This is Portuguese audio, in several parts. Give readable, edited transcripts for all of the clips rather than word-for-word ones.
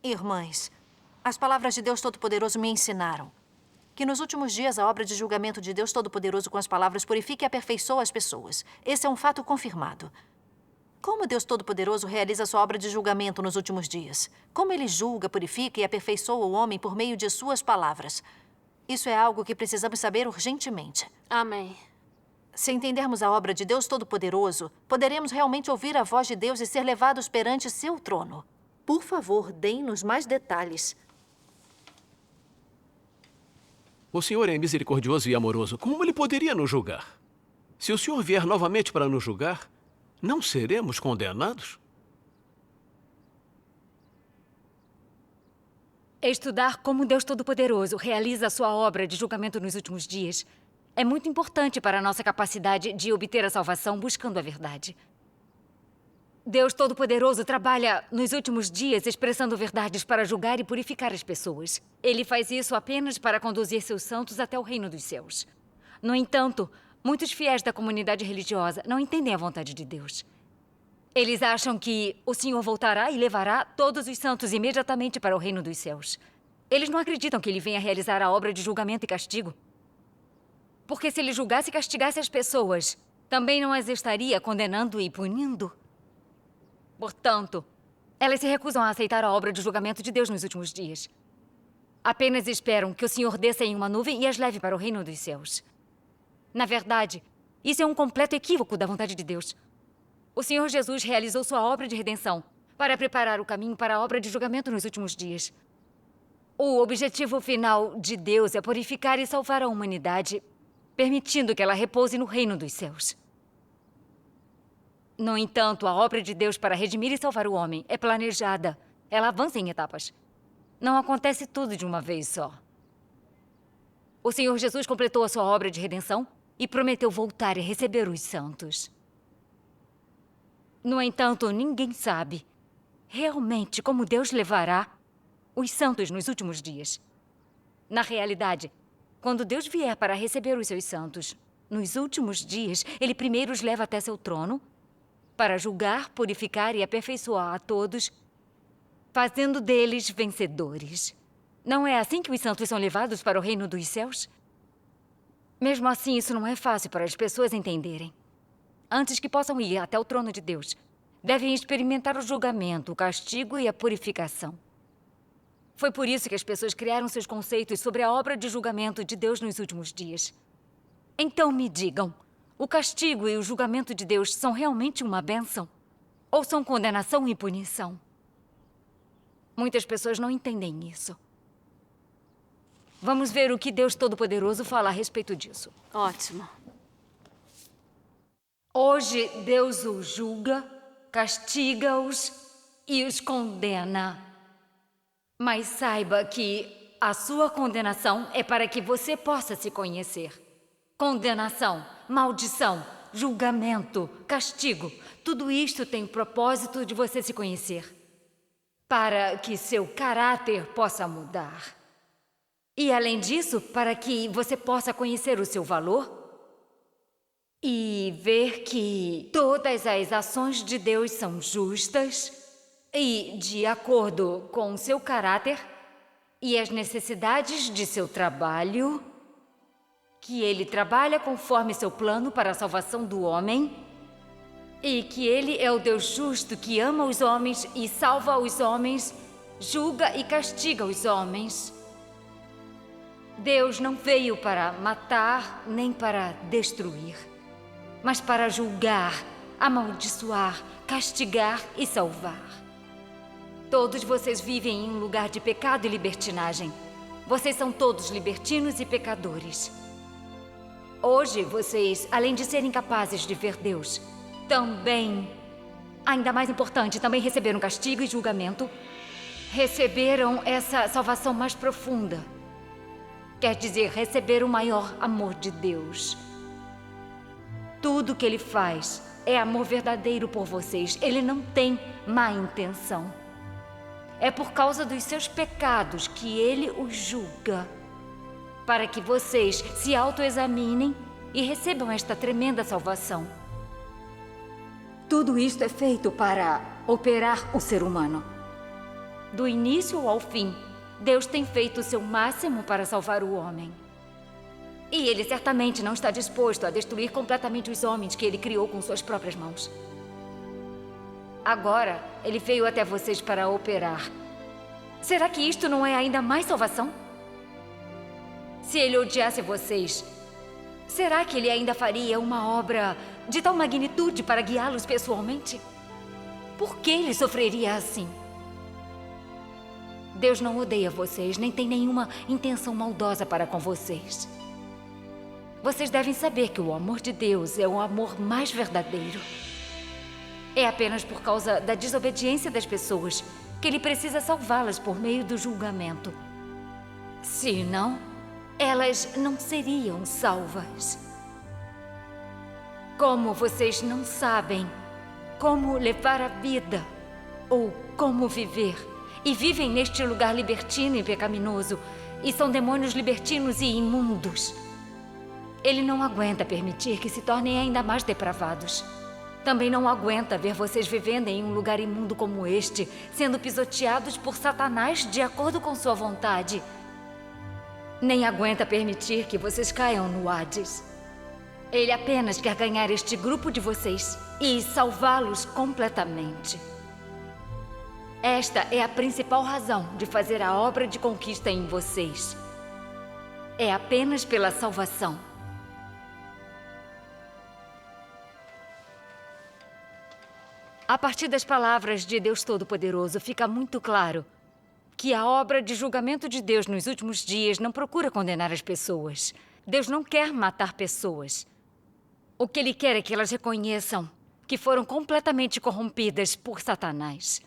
Irmãs, as palavras de Deus Todo-Poderoso me ensinaram que nos últimos dias a obra de julgamento de Deus Todo-Poderoso com as palavras purifica e aperfeiçoa as pessoas. Esse é um fato confirmado. Como Deus Todo-Poderoso realiza sua obra de julgamento nos últimos dias? Como ele julga, purifica e aperfeiçoa o homem por meio de suas palavras? Isso é algo que precisamos saber urgentemente. Amém. Se entendermos a obra de Deus Todo-Poderoso, poderemos realmente ouvir a voz de Deus e ser levados perante seu trono. Por favor, deem-nos mais detalhes. O Senhor é misericordioso e amoroso. Como ele poderia nos julgar? Se o Senhor vier novamente para nos julgar, não seremos condenados? Estudar como Deus Todo-Poderoso realiza a sua obra de julgamento nos últimos dias é muito importante para a nossa capacidade de obter a salvação buscando a verdade. Deus Todo-Poderoso trabalha nos últimos dias expressando verdades para julgar e purificar as pessoas. Ele faz isso apenas para conduzir seus santos até o reino dos céus. No entanto, muitos fiéis da comunidade religiosa não entendem a vontade de Deus. Eles acham que o Senhor voltará e levará todos os santos imediatamente para o reino dos céus. Eles não acreditam que ele venha realizar a obra de julgamento e castigo. Porque se ele julgasse e castigasse as pessoas, também não as estaria condenando e punindo. Portanto, elas se recusam a aceitar a obra de julgamento de Deus nos últimos dias. Apenas esperam que o Senhor desça em uma nuvem e as leve para o reino dos céus. Na verdade, isso é um completo equívoco da vontade de Deus. O Senhor Jesus realizou sua obra de redenção para preparar o caminho para a obra de julgamento nos últimos dias. O objetivo final de Deus é purificar e salvar a humanidade, permitindo que ela repouse no reino dos céus. No entanto, a obra de Deus para redimir e salvar o homem é planejada. Ela avança em etapas. Não acontece tudo de uma vez só. O Senhor Jesus completou a sua obra de redenção e prometeu voltar e receber os santos. No entanto, ninguém sabe realmente como Deus levará os santos nos últimos dias. Na realidade, quando Deus vier para receber os seus santos nos últimos dias, ele primeiro os leva até seu trono para julgar, purificar e aperfeiçoar a todos, fazendo deles vencedores. Não é assim que os santos são levados para o reino dos céus? Mesmo assim, isso não é fácil para as pessoas entenderem. Antes que possam ir até o trono de Deus, devem experimentar o julgamento, o castigo e a purificação. Foi por isso que as pessoas criaram seus conceitos sobre a obra de julgamento de Deus nos últimos dias. Então me digam, o castigo e o julgamento de Deus são realmente uma bênção? Ou são condenação e punição? Muitas pessoas não entendem isso. Vamos ver o que Deus Todo-Poderoso fala a respeito disso. Ótimo. Hoje Deus os julga, castiga-os e os condena. Mas saiba que a sua condenação é para que você possa se conhecer. Condenação, maldição, julgamento, castigo, tudo isto tem o propósito de você se conhecer, para que seu caráter possa mudar. E além disso, para que você possa conhecer o seu valor e ver que todas as ações de Deus são justas e de acordo com o seu caráter e as necessidades de seu trabalho, que ele trabalha conforme seu plano para a salvação do homem e que ele é o Deus justo que ama os homens e salva os homens, julga e castiga os homens. Deus não veio para matar nem para destruir, mas para julgar, amaldiçoar, castigar e salvar. Todos vocês vivem em um lugar de pecado e libertinagem. Vocês são todos libertinos e pecadores. Hoje, vocês, além de serem capazes de ver Deus, também, ainda mais importante, também receberam castigo e julgamento. Receberam essa salvação mais profunda. Quer dizer, receber o maior amor de Deus. Tudo que Ele faz é amor verdadeiro por vocês. Ele não tem má intenção. É por causa dos seus pecados que Ele os julga, para que vocês se autoexaminem e recebam esta tremenda salvação. Tudo isto é feito para operar o ser humano. Do início ao fim, Deus tem feito o seu máximo para salvar o homem. E Ele certamente não está disposto a destruir completamente os homens que Ele criou com suas próprias mãos. Agora, Ele veio até vocês para operar. Será que isto não é ainda mais salvação? Se Ele odiasse vocês, será que Ele ainda faria uma obra de tal magnitude para guiá-los pessoalmente? Por que Ele sofreria assim? Deus não odeia vocês, nem tem nenhuma intenção maldosa para com vocês. Vocês devem saber que o amor de Deus é o amor mais verdadeiro. É apenas por causa da desobediência das pessoas que Ele precisa salvá-las por meio do julgamento. Se não, elas não seriam salvas. Como vocês não sabem como levar a vida ou como viver, e vivem neste lugar libertino e pecaminoso, e são demônios libertinos e imundos, Ele não aguenta permitir que se tornem ainda mais depravados. Também não aguenta ver vocês vivendo em um lugar imundo como este, sendo pisoteados por Satanás de acordo com sua vontade. Nem aguenta permitir que vocês caiam no Hades. Ele apenas quer ganhar este grupo de vocês e salvá-los completamente. Esta é a principal razão de fazer a obra de conquista em vocês. É apenas pela salvação. A partir das palavras de Deus Todo-Poderoso, fica muito claro que a obra de julgamento de Deus nos últimos dias não procura condenar as pessoas. Deus não quer matar pessoas. O que Ele quer é que elas reconheçam que foram completamente corrompidas por Satanás.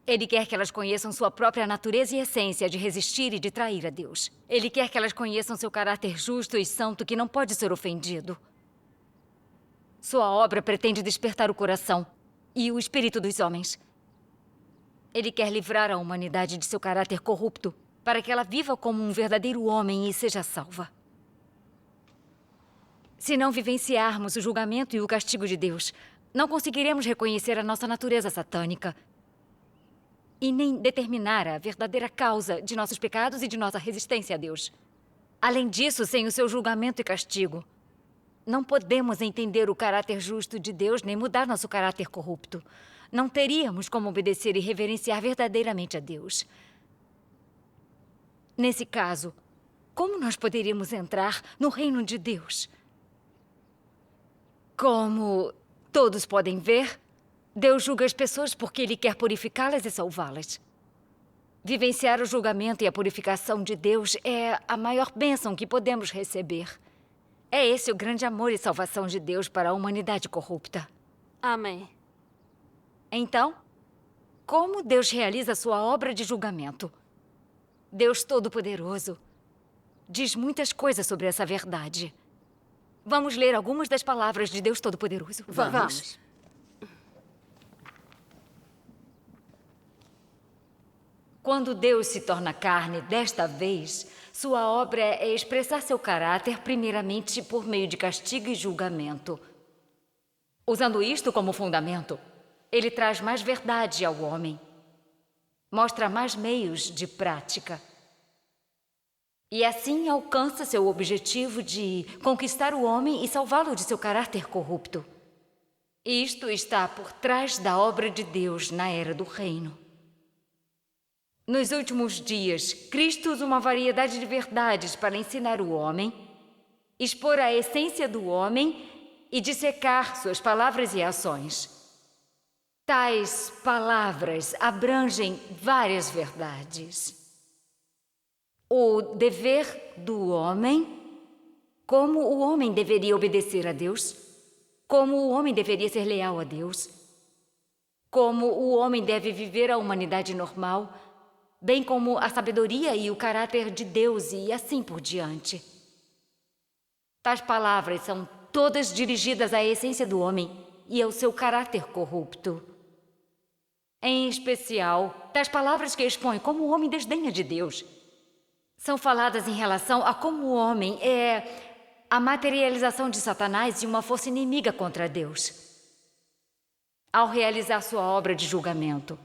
Ele quer que elas conheçam sua própria natureza e essência de resistir e de trair a Deus. Ele quer que elas conheçam seu caráter justo e santo que não pode ser ofendido. Sua obra pretende despertar o coração e o espírito dos homens. Ele quer livrar a humanidade de seu caráter corrupto para que ela viva como um verdadeiro homem e seja salva. Se não vivenciarmos o julgamento e o castigo de Deus, não conseguiremos reconhecer a nossa natureza satânica e nem determinar a verdadeira causa de nossos pecados e de nossa resistência a Deus. Além disso, sem o seu julgamento e castigo, não podemos entender o caráter justo de Deus nem mudar nosso caráter corrupto. Não teríamos como obedecer e reverenciar verdadeiramente a Deus. Nesse caso, como nós poderíamos entrar no reino de Deus? Como todos podem ver, Deus julga as pessoas porque Ele quer purificá-las e salvá-las. Vivenciar o julgamento e a purificação de Deus é a maior bênção que podemos receber. É esse o grande amor e salvação de Deus para a humanidade corrupta. Amém. Então, como Deus realiza sua obra de julgamento? Deus Todo-Poderoso diz muitas coisas sobre essa verdade. Vamos ler algumas das palavras de Deus Todo-Poderoso. Vamos. Quando Deus se torna carne desta vez, sua obra é expressar seu caráter primeiramente por meio de castigo e julgamento. Usando isto como fundamento, Ele traz mais verdade ao homem. Mostra mais meios de prática. E assim alcança seu objetivo de conquistar o homem e salvá-lo de seu caráter corrupto. Isto está por trás da obra de Deus na era do reino. Nos últimos dias, Cristo usa uma variedade de verdades para ensinar o homem, expor a essência do homem e dissecar suas palavras e ações. Tais palavras abrangem várias verdades. O dever do homem, como o homem deveria obedecer a Deus, como o homem deveria ser leal a Deus, como o homem deve viver a humanidade normal, bem como a sabedoria e o caráter de Deus e assim por diante. Tais palavras são todas dirigidas à essência do homem e ao seu caráter corrupto. Em especial, tais palavras que expõem como o homem desdenha de Deus são faladas em relação a como o homem é a materialização de Satanás e uma força inimiga contra Deus. Ao realizar sua obra de julgamento,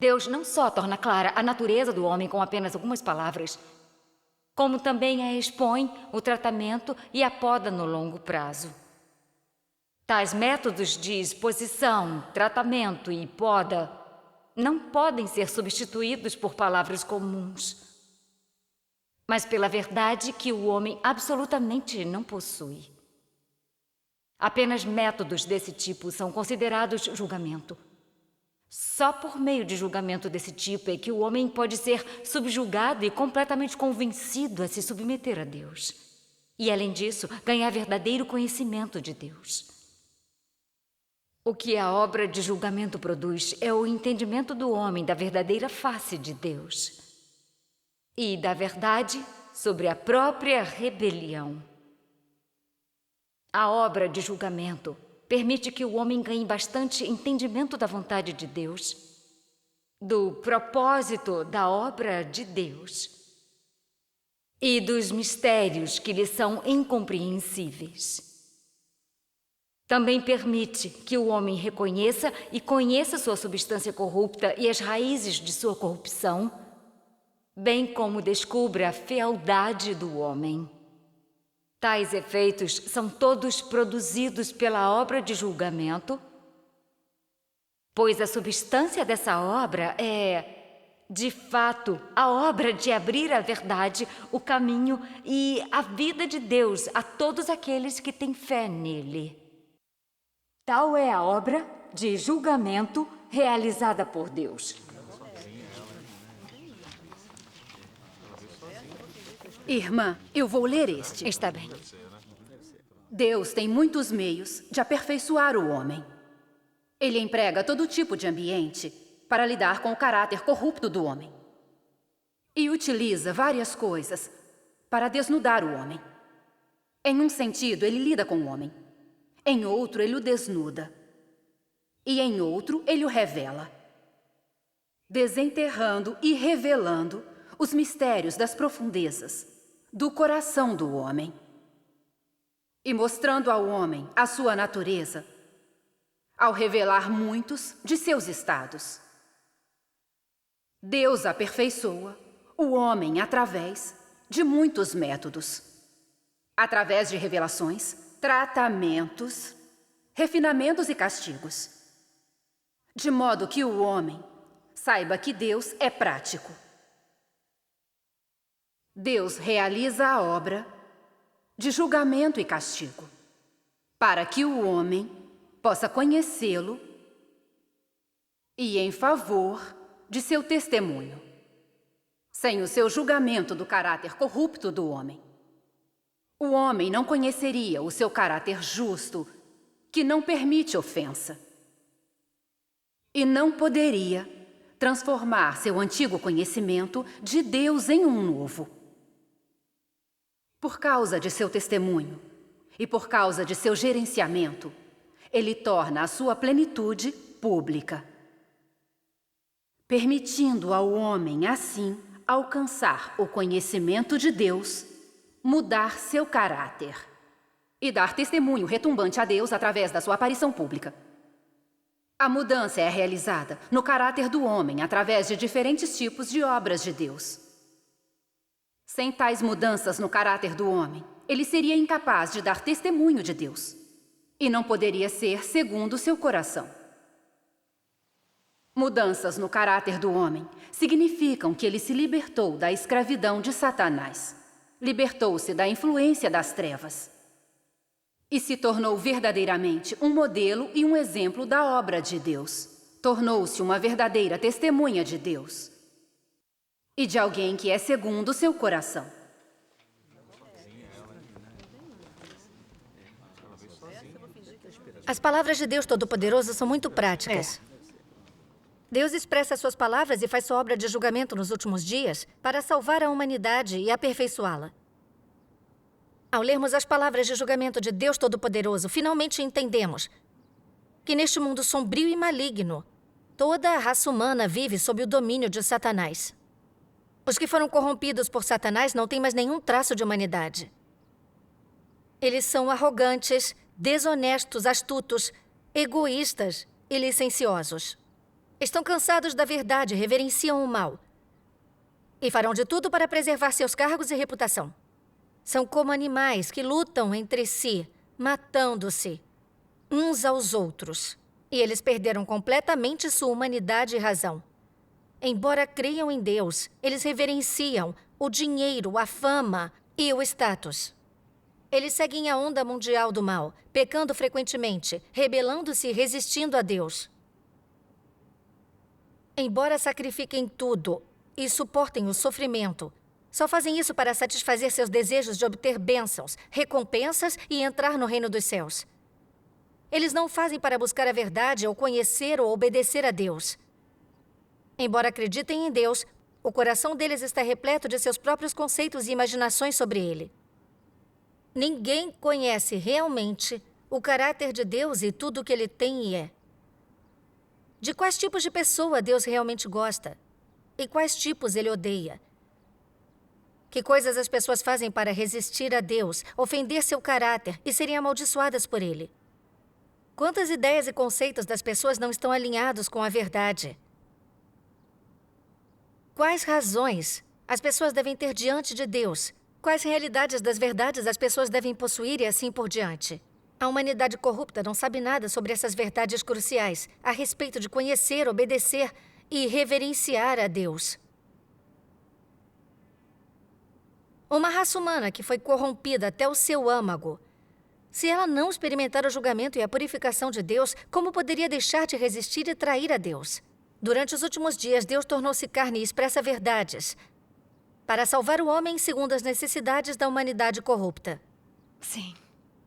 Deus não só torna clara a natureza do homem com apenas algumas palavras, como também a expõe, o tratamento e a poda no longo prazo. Tais métodos de exposição, tratamento e poda não podem ser substituídos por palavras comuns, mas pela verdade que o homem absolutamente não possui. Apenas métodos desse tipo são considerados julgamento. Só por meio de julgamento desse tipo é que o homem pode ser subjugado e completamente convencido a se submeter a Deus. E, além disso, ganhar verdadeiro conhecimento de Deus. O que a obra de julgamento produz é o entendimento do homem da verdadeira face de Deus e da verdade sobre a própria rebelião. A obra de julgamento permite que o homem ganhe bastante entendimento da vontade de Deus, do propósito da obra de Deus e dos mistérios que lhe são incompreensíveis. Também permite que o homem reconheça e conheça sua substância corrupta e as raízes de sua corrupção, bem como descubra a fealdade do homem. Tais efeitos são todos produzidos pela obra de julgamento, pois a substância dessa obra é, de fato, a obra de abrir a verdade, o caminho e a vida de Deus a todos aqueles que têm fé nele. Tal é a obra de julgamento realizada por Deus. Irmã, eu vou ler este. Está bem. Deus tem muitos meios de aperfeiçoar o homem. Ele emprega todo tipo de ambiente para lidar com o caráter corrupto do homem. E utiliza várias coisas para desnudar o homem. Em um sentido, ele lida com o homem. Em outro, ele o desnuda. E em outro, ele o revela. Desenterrando e revelando os mistérios das profundezas do coração do homem. E mostrando ao homem a sua natureza, ao revelar muitos de seus estados. Deus aperfeiçoa o homem através de muitos métodos. Através de revelações, tratamentos, refinamentos e castigos. De modo que o homem saiba que Deus é prático. Deus realiza a obra de julgamento e castigo, para que o homem possa conhecê-lo e em favor de seu testemunho, sem o seu julgamento do caráter corrupto do homem. O homem não conheceria o seu caráter justo, que não permite ofensa, e não poderia transformar seu antigo conhecimento de Deus em um novo. Por causa de seu testemunho e por causa de seu gerenciamento, ele torna a sua plenitude pública, permitindo ao homem, assim, alcançar o conhecimento de Deus, mudar seu caráter e dar testemunho retumbante a Deus através da sua aparição pública. A mudança é realizada no caráter do homem através de diferentes tipos de obras de Deus. Sem tais mudanças no caráter do homem, ele seria incapaz de dar testemunho de Deus e não poderia ser segundo seu coração. Mudanças no caráter do homem significam que ele se libertou da escravidão de Satanás, libertou-se da influência das trevas e se tornou verdadeiramente um modelo e um exemplo da obra de Deus. Tornou-se uma verdadeira testemunha de Deus e de alguém que é segundo seu coração. As palavras de Deus Todo-Poderoso são muito práticas. Deus expressa suas palavras e faz sua obra de julgamento nos últimos dias para salvar a humanidade e aperfeiçoá-la. Ao lermos as palavras de julgamento de Deus Todo-Poderoso, finalmente entendemos que neste mundo sombrio e maligno, toda a raça humana vive sob o domínio de Satanás. Os que foram corrompidos por Satanás não têm mais nenhum traço de humanidade. Eles são arrogantes, desonestos, astutos, egoístas e licenciosos. Estão cansados da verdade, reverenciam o mal. E farão de tudo para preservar seus cargos e reputação. São como animais que lutam entre si, matando-se uns aos outros. E eles perderam completamente sua humanidade e razão. Embora creiam em Deus, eles reverenciam o dinheiro, a fama e o status. Eles seguem a onda mundial do mal, pecando frequentemente, rebelando-se e resistindo a Deus. Embora sacrifiquem tudo e suportem o sofrimento, só fazem isso para satisfazer seus desejos de obter bênçãos, recompensas e entrar no reino dos céus. Eles não fazem para buscar a verdade ou conhecer ou obedecer a Deus. Embora acreditem em Deus, o coração deles está repleto de seus próprios conceitos e imaginações sobre ele. Ninguém conhece realmente o caráter de Deus e tudo o que ele tem e é. De quais tipos de pessoa Deus realmente gosta? E quais tipos ele odeia? Que coisas as pessoas fazem para resistir a Deus, ofender seu caráter e serem amaldiçoadas por ele? Quantas ideias e conceitos das pessoas não estão alinhados com a verdade? Quais razões as pessoas devem ter diante de Deus? Quais realidades das verdades as pessoas devem possuir e assim por diante? A humanidade corrupta não sabe nada sobre essas verdades cruciais a respeito de conhecer, obedecer e reverenciar a Deus. Uma raça humana que foi corrompida até o seu âmago. Se ela não experimentar o julgamento e a purificação de Deus, como poderia deixar de resistir e trair a Deus? Durante os últimos dias, Deus tornou-se carne e expressa verdades para salvar o homem segundo as necessidades da humanidade corrupta. Sim.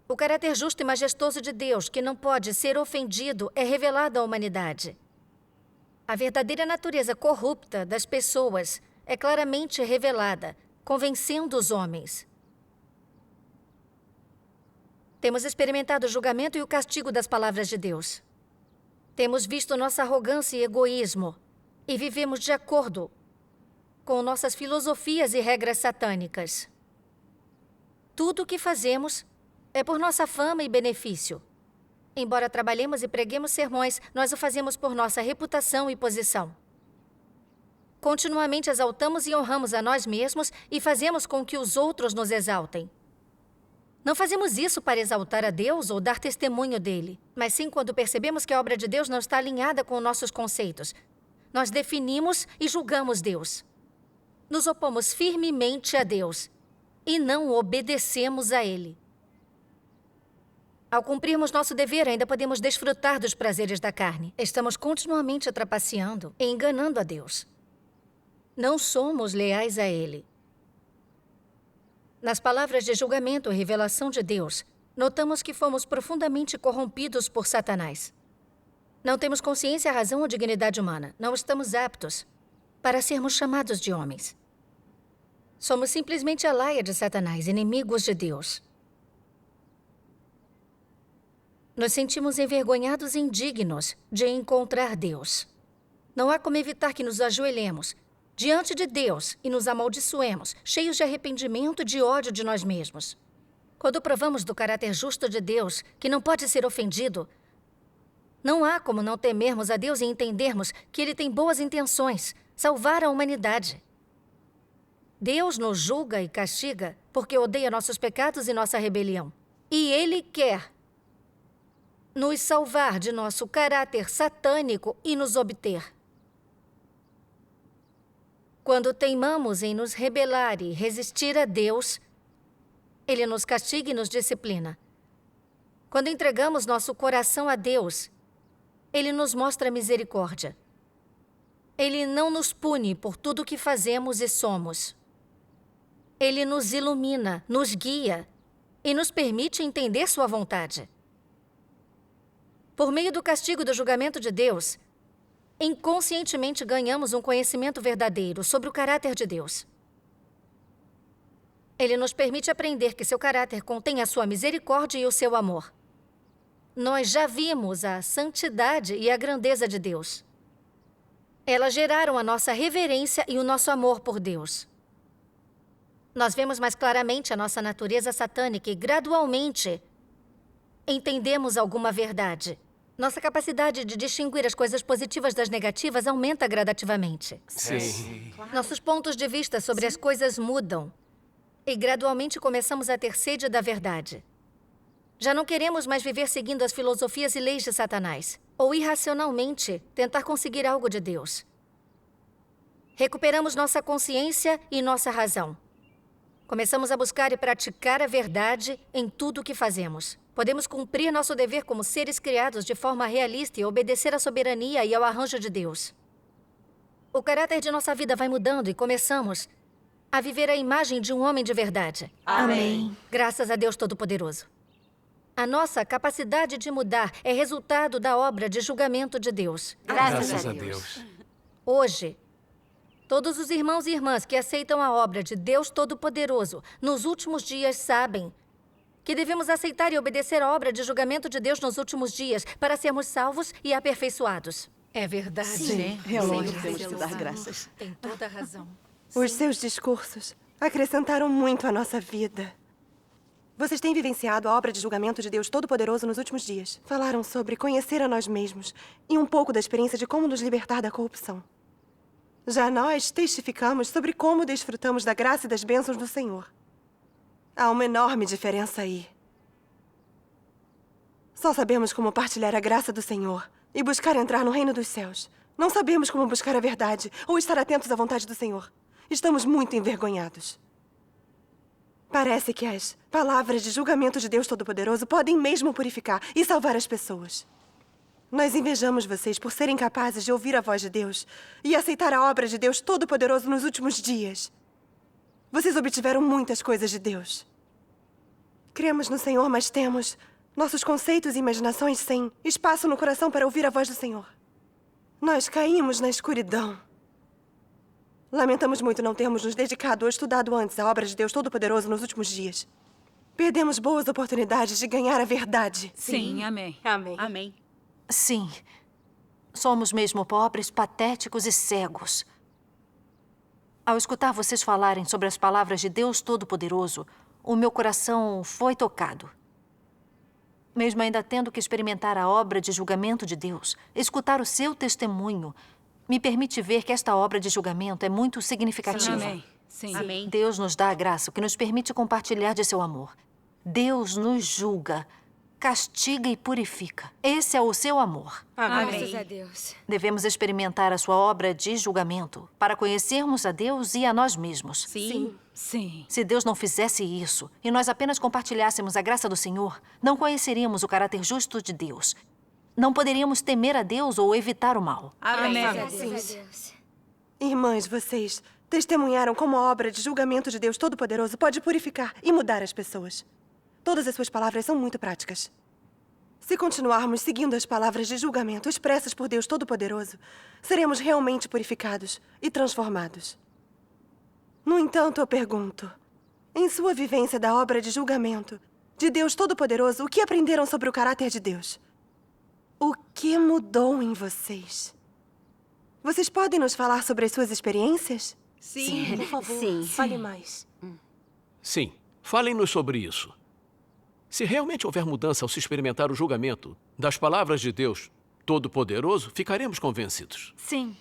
O caráter justo e majestoso de Deus, que não pode ser ofendido, é revelado à humanidade. A verdadeira natureza corrupta das pessoas é claramente revelada, convencendo os homens. Temos experimentado o julgamento e o castigo das palavras de Deus. Temos visto nossa arrogância e egoísmo e vivemos de acordo com nossas filosofias e regras satânicas. Tudo o que fazemos é por nossa fama e benefício. Embora trabalhemos e preguemos sermões, nós o fazemos por nossa reputação e posição. Continuamente exaltamos e honramos a nós mesmos e fazemos com que os outros nos exaltem. Não fazemos isso para exaltar a Deus ou dar testemunho dele, mas sim quando percebemos que a obra de Deus não está alinhada com nossos conceitos. Nós definimos e julgamos Deus. Nos opomos firmemente a Deus e não obedecemos a ele. Ao cumprirmos nosso dever, ainda podemos desfrutar dos prazeres da carne. Estamos continuamente trapaceando e enganando a Deus. Não somos leais a ele. Nas palavras de julgamento e revelação de Deus, notamos que fomos profundamente corrompidos por Satanás. Não temos consciência, razão ou dignidade humana. Não estamos aptos para sermos chamados de homens. Somos simplesmente a laia de Satanás, inimigos de Deus. Nos sentimos envergonhados e indignos de encontrar Deus. Não há como evitar que nos ajoelhemos diante de Deus e nos amaldiçoemos, cheios de arrependimento e de ódio de nós mesmos. Quando provamos do caráter justo de Deus, que não pode ser ofendido, não há como não temermos a Deus e entendermos que Ele tem boas intenções, salvar a humanidade. Deus nos julga e castiga porque odeia nossos pecados e nossa rebelião. E Ele quer nos salvar de nosso caráter satânico e nos obter. Quando teimamos em nos rebelar e resistir a Deus, Ele nos castiga e nos disciplina. Quando entregamos nosso coração a Deus, Ele nos mostra misericórdia. Ele não nos pune por tudo o que fazemos e somos. Ele nos ilumina, nos guia e nos permite entender sua vontade. Por meio do castigo do julgamento de Deus, inconscientemente ganhamos um conhecimento verdadeiro sobre o caráter de Deus. Ele nos permite aprender que seu caráter contém a sua misericórdia e o seu amor. Nós já vimos a santidade e a grandeza de Deus. Elas geraram a nossa reverência e o nosso amor por Deus. Nós vemos mais claramente a nossa natureza satânica e, gradualmente, entendemos alguma verdade. Nossa capacidade de distinguir as coisas positivas das negativas aumenta gradativamente. Sim. Nossos pontos de vista sobre as coisas mudam. E gradualmente começamos a ter sede da verdade. Já não queremos mais viver seguindo as filosofias e leis de Satanás, ou irracionalmente tentar conseguir algo de Deus. Recuperamos nossa consciência e nossa razão. Começamos a buscar e praticar a verdade em tudo o que fazemos. Podemos cumprir nosso dever como seres criados de forma realista e obedecer à soberania e ao arranjo de Deus. O caráter de nossa vida vai mudando e começamos a viver a imagem de um homem de verdade. Amém. Graças a Deus Todo-Poderoso. A nossa capacidade de mudar é resultado da obra de julgamento de Deus. Graças a Deus. Hoje, todos os irmãos e irmãs que aceitam a obra de Deus Todo-Poderoso nos últimos dias sabem que devemos aceitar e obedecer a obra de julgamento de Deus nos últimos dias para sermos salvos e aperfeiçoados. É verdade. Sim, realmente temos que dar graças. Tem toda a razão. Os seus discursos acrescentaram muito à nossa vida. Vocês têm vivenciado a obra de julgamento de Deus Todo-Poderoso nos últimos dias. Falaram sobre conhecer a nós mesmos e um pouco da experiência de como nos libertar da corrupção. Já nós testificamos sobre como desfrutamos da graça e das bênçãos do Senhor. Há uma enorme diferença aí. Só sabemos como partilhar a graça do Senhor e buscar entrar no reino dos céus. Não sabemos como buscar a verdade ou estar atentos à vontade do Senhor. Estamos muito envergonhados. Parece que as palavras de julgamento de Deus Todo-Poderoso podem mesmo purificar e salvar as pessoas. Nós invejamos vocês por serem capazes de ouvir a voz de Deus e aceitar a obra de Deus Todo-Poderoso nos últimos dias. Vocês obtiveram muitas coisas de Deus. Cremos no Senhor, mas temos nossos conceitos e imaginações sem espaço no coração para ouvir a voz do Senhor. Nós caímos na escuridão. Lamentamos muito não termos nos dedicado ou estudado antes a obra de Deus Todo-Poderoso nos últimos dias. Perdemos boas oportunidades de ganhar a verdade. Sim, amém. Amém. Amém. Sim. Somos mesmo pobres, patéticos e cegos. Ao escutar vocês falarem sobre as palavras de Deus Todo-Poderoso, o meu coração foi tocado. Mesmo ainda tendo que experimentar a obra de julgamento de Deus, escutar o seu testemunho me permite ver que esta obra de julgamento é muito significativa. Amém. Sim. Amém. Deus nos dá a graça, o que nos permite compartilhar de seu amor. Deus nos julga, castiga e purifica. Esse é o seu amor. Graças a Deus. Devemos experimentar a sua obra de julgamento para conhecermos a Deus e a nós mesmos. Sim. Sim. Se Deus não fizesse isso e nós apenas compartilhássemos a graça do Senhor, não conheceríamos o caráter justo de Deus. Não poderíamos temer a Deus ou evitar o mal. Amém. Graças a Deus. Irmãs, vocês testemunharam como a obra de julgamento de Deus Todo-Poderoso pode purificar e mudar as pessoas. Todas as suas palavras são muito práticas. Se continuarmos seguindo as palavras de julgamento expressas por Deus Todo-Poderoso, seremos realmente purificados e transformados. No entanto, eu pergunto, em sua vivência da obra de julgamento de Deus Todo-Poderoso, o que aprenderam sobre o caráter de Deus? O que mudou em vocês? Vocês podem nos falar sobre as suas experiências? Sim. Por favor, Sim. fale mais. Sim, falem-nos sobre isso. Se realmente houver mudança ao se experimentar o julgamento das palavras de Deus Todo-Poderoso, ficaremos convencidos. Sim.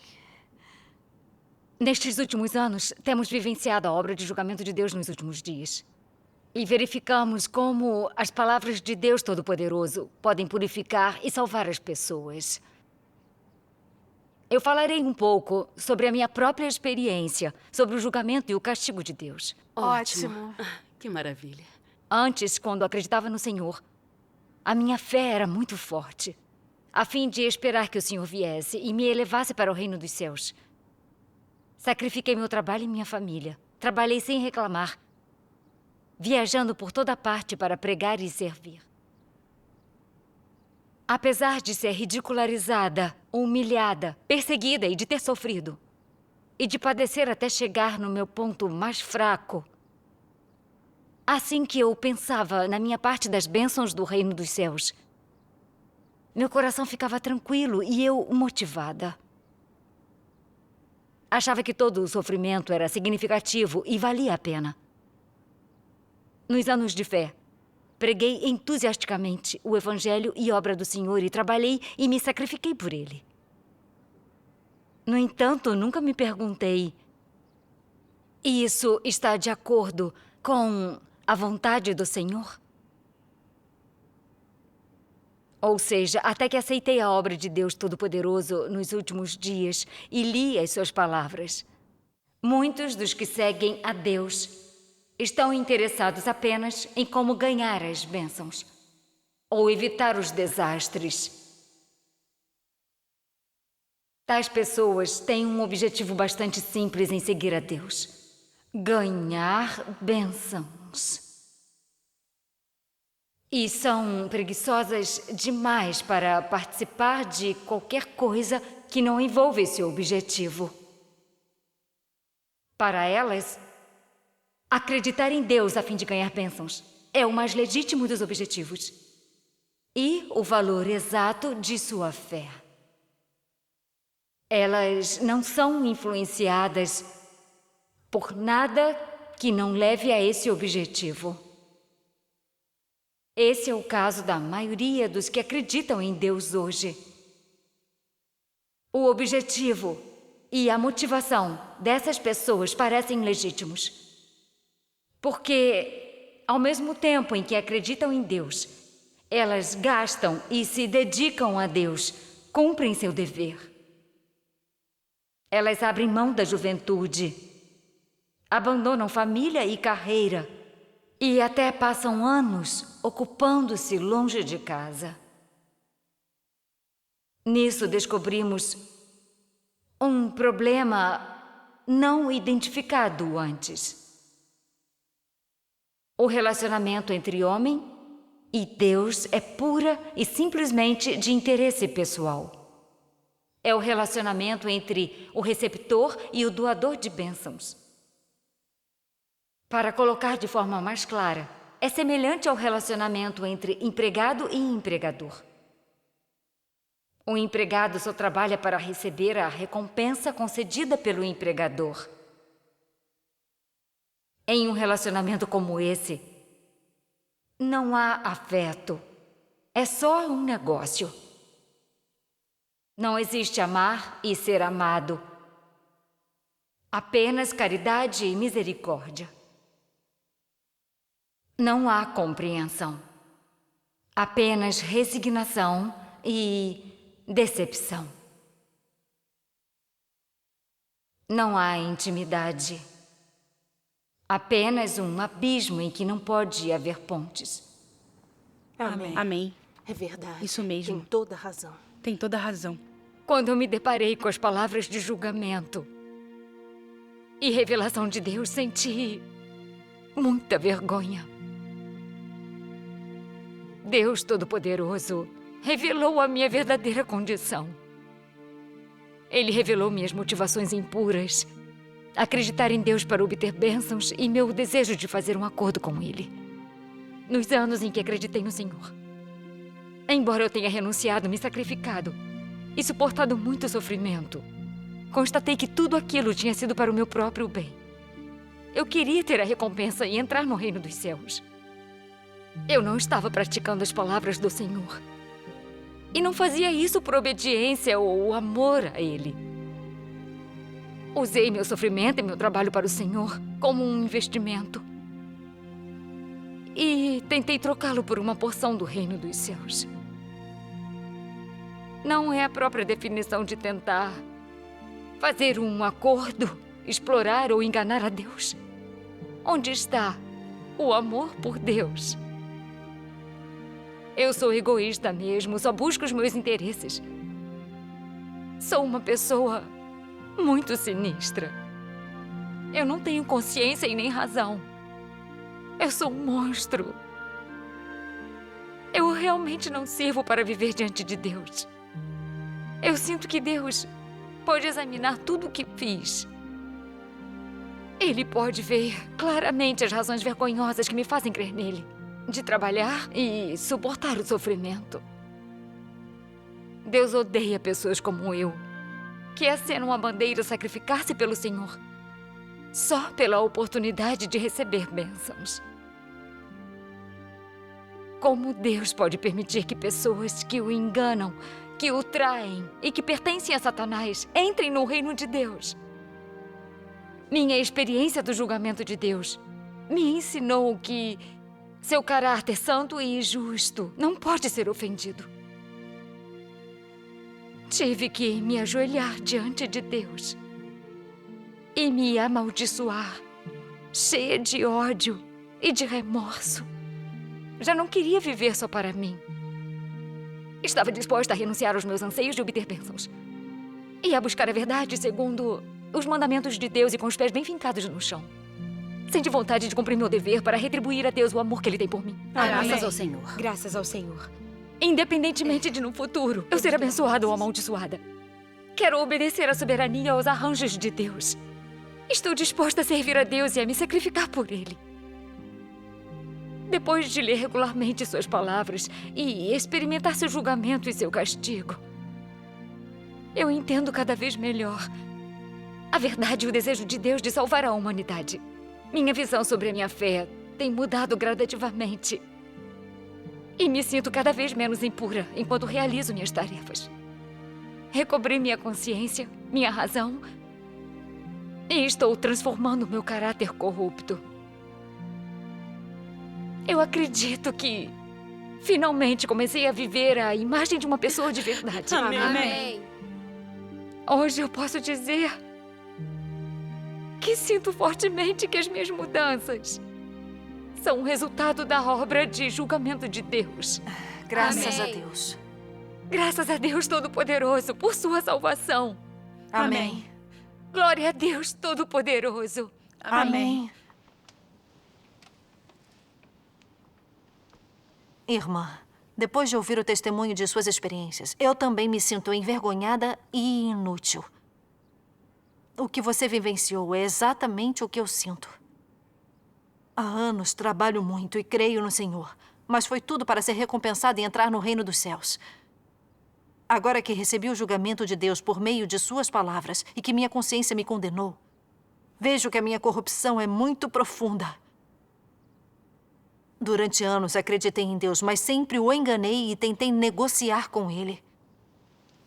Nestes últimos anos, temos vivenciado a obra de julgamento de Deus nos últimos dias. E verificamos como as palavras de Deus Todo-Poderoso podem purificar e salvar as pessoas. Eu falarei um pouco sobre a minha própria experiência, sobre o julgamento e o castigo de Deus. Ótimo. Que maravilha. Antes, quando acreditava no Senhor, a minha fé era muito forte, a fim de esperar que o Senhor viesse e me elevasse para o reino dos céus. Sacrifiquei meu trabalho e minha família. Trabalhei sem reclamar, viajando por toda parte para pregar e servir. Apesar de ser ridicularizada, humilhada, perseguida e de ter sofrido, e de padecer até chegar no meu ponto mais fraco, assim que eu pensava na minha parte das bênçãos do reino dos céus, meu coração ficava tranquilo e eu motivada. Achava que todo o sofrimento era significativo e valia a pena. Nos anos de fé, Preguei entusiasticamente o Evangelho e obra do Senhor e trabalhei e me sacrifiquei por ele. No entanto, nunca me perguntei: isso está de acordo com a vontade do Senhor? Ou seja, até que aceitei a obra de Deus Todo-Poderoso nos últimos dias e li as suas palavras. Muitos dos que seguem a Deus estão interessados apenas em como ganhar as bênçãos ou evitar os desastres. Tais pessoas têm um objetivo bastante simples em seguir a Deus: ganhar bênçãos. E são preguiçosas demais para participar de qualquer coisa que não envolva esse objetivo. Para elas, acreditar em Deus a fim de ganhar bênçãos é o mais legítimo dos objetivos e o valor exato de sua fé. Elas não são influenciadas por nada que não leve a esse objetivo. Esse é o caso da maioria dos que acreditam em Deus hoje. O objetivo e a motivação dessas pessoas parecem legítimos. Porque, ao mesmo tempo em que acreditam em Deus, elas gastam e se dedicam a Deus, cumprem seu dever. Elas abrem mão da juventude, abandonam família e carreira e até passam anos ocupando-se longe de casa. Nisso descobrimos um problema não identificado antes. O relacionamento entre homem e Deus é pura e simplesmente de interesse pessoal. É o relacionamento entre o receptor e o doador de bênçãos. Para colocar de forma mais clara, é semelhante ao relacionamento entre empregado e empregador. O empregado só trabalha para receber a recompensa concedida pelo empregador. Em um relacionamento como esse, não há afeto. É só um negócio. Não existe amar e ser amado. Apenas caridade e misericórdia. Não há compreensão. Apenas resignação e decepção. Não há intimidade. Apenas um abismo em que não pode haver pontes. Amém. Amém. É verdade. Isso mesmo. Tem toda razão. Tem toda a razão. Quando eu me deparei com as palavras de julgamento e revelação de Deus, senti muita vergonha. Deus Todo-Poderoso revelou a minha verdadeira condição. Ele revelou minhas motivações impuras, acreditar em Deus para obter bênçãos e meu desejo de fazer um acordo com Ele. Nos anos em que acreditei no Senhor. Embora eu tenha renunciado, me sacrificado e suportado muito sofrimento, constatei que tudo aquilo tinha sido para o meu próprio bem. Eu queria ter a recompensa e entrar no reino dos céus. Eu não estava praticando as palavras do Senhor. E não fazia isso por obediência ou amor a Ele. Usei meu sofrimento e meu trabalho para o Senhor como um investimento. E tentei trocá-lo por uma porção do reino dos céus. Não é a própria definição de tentar fazer um acordo, explorar ou enganar a Deus? Onde está o amor por Deus? Eu sou egoísta mesmo, só busco os meus interesses. Sou uma pessoa muito sinistra. Eu não tenho consciência e nem razão. Eu sou um monstro. Eu realmente não sirvo para viver diante de Deus. Eu sinto que Deus pode examinar tudo o que fiz. Ele pode ver claramente as razões vergonhosas que me fazem crer nele, de trabalhar e suportar o sofrimento. Deus odeia pessoas como eu, que acenam a bandeira sacrificar-se pelo Senhor, só pela oportunidade de receber bênçãos. Como Deus pode permitir que pessoas que o enganam, que o traem e que pertencem a Satanás entrem no reino de Deus? Minha experiência do julgamento de Deus me ensinou que seu caráter santo e justo não pode ser ofendido. Tive que me ajoelhar diante de Deus e me amaldiçoar, cheia de ódio e de remorso. Já não queria viver só para mim. Estava disposta a renunciar aos meus anseios de obter bênçãos e a buscar a verdade segundo os mandamentos de Deus e com os pés bem fincados no chão. Senti vontade de cumprir meu dever para retribuir a Deus o amor que Ele tem por mim. Graças ao Senhor. Graças ao Senhor. Independentemente de no futuro eu ser abençoada ou amaldiçoada. Quero obedecer à soberania e aos arranjos de Deus. Estou disposta a servir a Deus e a me sacrificar por Ele. Depois de ler regularmente suas palavras e experimentar seu julgamento e seu castigo, eu entendo cada vez melhor a verdade e o desejo de Deus de salvar a humanidade. Minha visão sobre a minha fé tem mudado gradativamente. E me sinto cada vez menos impura enquanto realizo minhas tarefas. Recobri minha consciência, minha razão, e estou transformando meu caráter corrupto. Eu acredito que finalmente comecei a viver a imagem de uma pessoa de verdade. Amém. Hoje eu posso dizer que sinto fortemente que as minhas mudanças são o resultado da obra de julgamento de Deus. Graças a Amém. Deus. Graças a Deus Todo-Poderoso por sua salvação. Amém. Glória a Deus Todo-Poderoso. Amém. Irmã, depois de ouvir o testemunho de suas experiências, eu também me sinto envergonhada e inútil. O que você vivenciou é exatamente o que eu sinto. Há anos trabalho muito e creio no Senhor, mas foi tudo para ser recompensado e entrar no reino dos céus. Agora que recebi o julgamento de Deus por meio de suas palavras e que minha consciência me condenou, vejo que a minha corrupção é muito profunda. Durante anos acreditei em Deus, mas sempre o enganei e tentei negociar com Ele.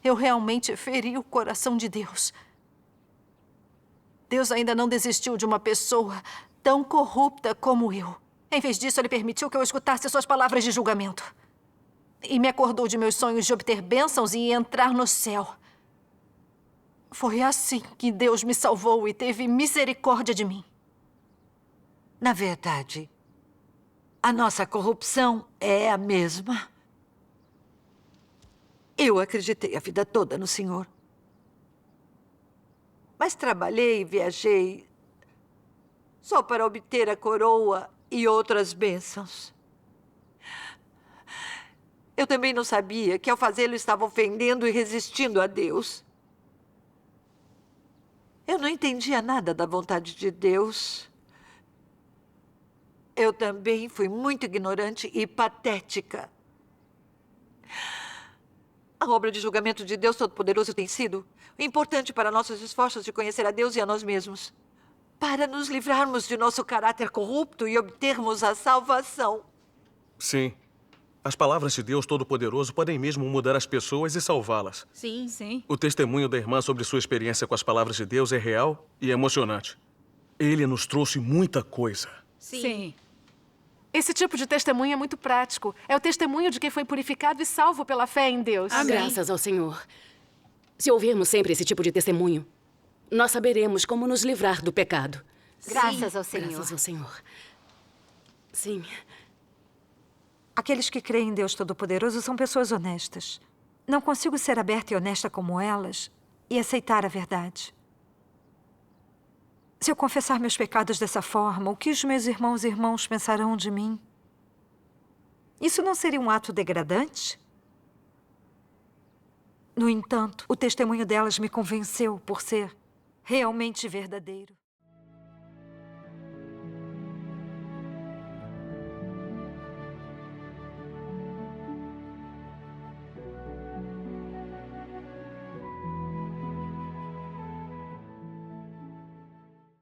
Eu realmente feri o coração de Deus. Deus ainda não desistiu de uma pessoa tão corrupta como eu. Em vez disso, Ele permitiu que eu escutasse suas palavras de julgamento. E me acordou de meus sonhos de obter bênçãos e entrar no céu. Foi assim que Deus me salvou e teve misericórdia de mim. Na verdade, a nossa corrupção é a mesma. Eu acreditei a vida toda no Senhor. Mas trabalhei e viajei só para obter a coroa e outras bênçãos. Eu também não sabia que ao fazê-lo estava ofendendo e resistindo a Deus. Eu não entendia nada da vontade de Deus. Eu também fui muito ignorante e patética. A obra de julgamento de Deus Todo-Poderoso tem sido importante para nossos esforços de conhecer a Deus e a nós mesmos, para nos livrarmos de nosso caráter corrupto e obtermos a salvação. Sim. As palavras de Deus Todo-Poderoso podem mesmo mudar as pessoas e salvá-las. Sim. Sim. O testemunho da irmã sobre sua experiência com as palavras de Deus é real e emocionante. Ele nos trouxe muita coisa. Sim. Esse tipo de testemunho é muito prático. É o testemunho de quem foi purificado e salvo pela fé em Deus. Graças ao Senhor. Se ouvirmos sempre esse tipo de testemunho, nós saberemos como nos livrar do pecado. Graças ao Senhor. Graças ao Senhor. Sim. Aqueles que creem em Deus Todo-Poderoso são pessoas honestas. Não consigo ser aberta e honesta como elas e aceitar a verdade. Se eu confessar meus pecados dessa forma, o que os meus irmãos e irmãs pensarão de mim? Isso não seria um ato degradante? No entanto, o testemunho delas me convenceu por ser realmente verdadeiro.